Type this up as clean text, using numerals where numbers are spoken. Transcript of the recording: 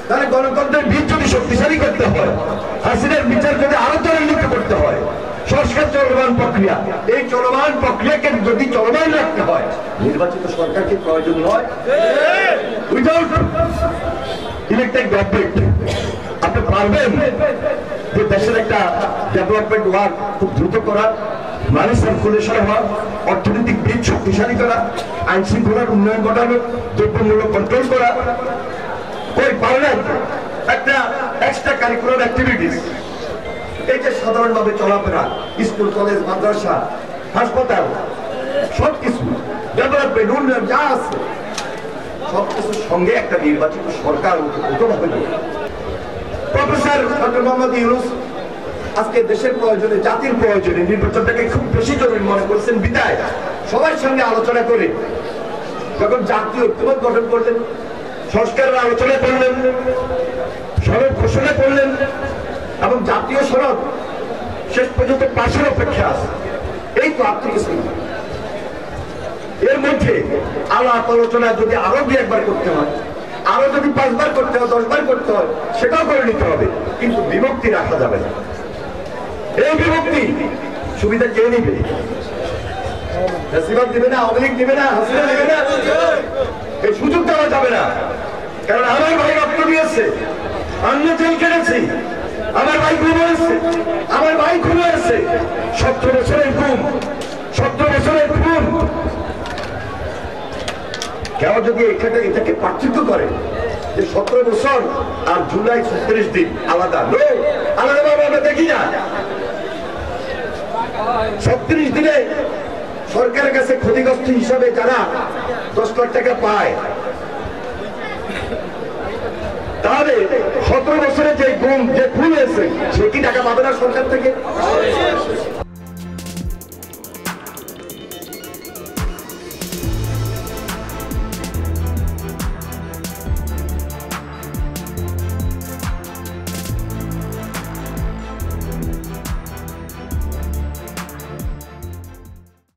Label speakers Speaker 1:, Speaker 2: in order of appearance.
Speaker 1: তাহলে গণতন্ত্রের বীজ যদি শক্তিশালী করতে হয়, হাসিনার বিচার যদি আরো ত্বরান্বিত করতে হয়, সংস্কার চলমান প্রক্রিয়া, এই চলমান প্রক্রিয়াকে যদি চলমান রাখতে হয়, নির্বাচিত সরকারকে প্রয়োজন নয়। উইদাউট ইলেকটেড গভর্নমেন্ট আপনি পারবেন যে দেশের একটা ডেভেলপমেন্ট ওয়ার্ক খুব দ্রুত করা, মানি সার্কুলেশন হওয়া, অর্থনৈতিক বীজ শক্তিশালী করা, আইন শৃঙ্খলার উন্নয়ন ঘটানো, দ্রব্যমূল্য কন্ট্রোল করা? কই পারে না। একটা এক্সট্রা কারিকুলার অ্যাক্টিভিটিস, এই যে সাধারণভাবে চলাফেরা, স্কুল কলেজ মাদ্রাসা হাসপাতাল সবকিছু ডেভেলপমেন্ট উন্নয়ন যা আছে সবকিছুর সঙ্গে একটা নির্বাচিত সরকার ওতভাবে প্রফেসর ডক্টর মোহাম্মদ ইউনূস আজকে দেশের প্রয়োজনে, জাতির প্রয়োজনে নির্বাচনটাকে খুব বেশি জরুরি মনে করছেন বিদায় সবার সঙ্গে আলোচনা করে যখন জাতীয় ঐক্যমত গঠন করলেন, সংস্কারের আলোচনা করলেন, সনদ ঘোষণা করলেন এবং জাতীয় সনদ শেষ পর্যন্ত পাশের অপেক্ষা আছে। এই তো আত্মবিশ্বাস। এর মধ্যে আলাপ আলোচনা যদি আরো 2-1 বার করতে হয়, আরো যদি 5 বার করতে হয়, 10 বার করতে হয়, সেটাও করে নিতে হবে, কিন্তু বিভক্তি রাখা যাবে না। এই বিভক্তি সুবিধা কে নিবে? বেশিরভাগ দিবে না, আওয়ামী লীগ দিবে না, হাসিনা দিবে না, এই সুযোগ দেওয়া যাবে না। কারণ আমার ভাই রক্ত দিয়েছে, আমি জেল কেটেছি, আমার ভাই গুম হয়েছে, আমার ভাই খুন হয়েছে, 17 বছরের গুম, 17 বছরের খুন। কেউ যদি এটাকে পার্থক্য করে যে 17 বছর আর জুলাই 36 দিন আলাদা, আলাদাভাবে আমরা দেখি না। 36 দিনে সরকারের কাছে ক্ষতিগ্রস্ত হিসাবে যারা 10 লাখ টাকা পায়, তাহলে 17 বছরে যে গুম, যে খুন হয়েছে, সে কি টাকা পাবে না সরকার থেকে?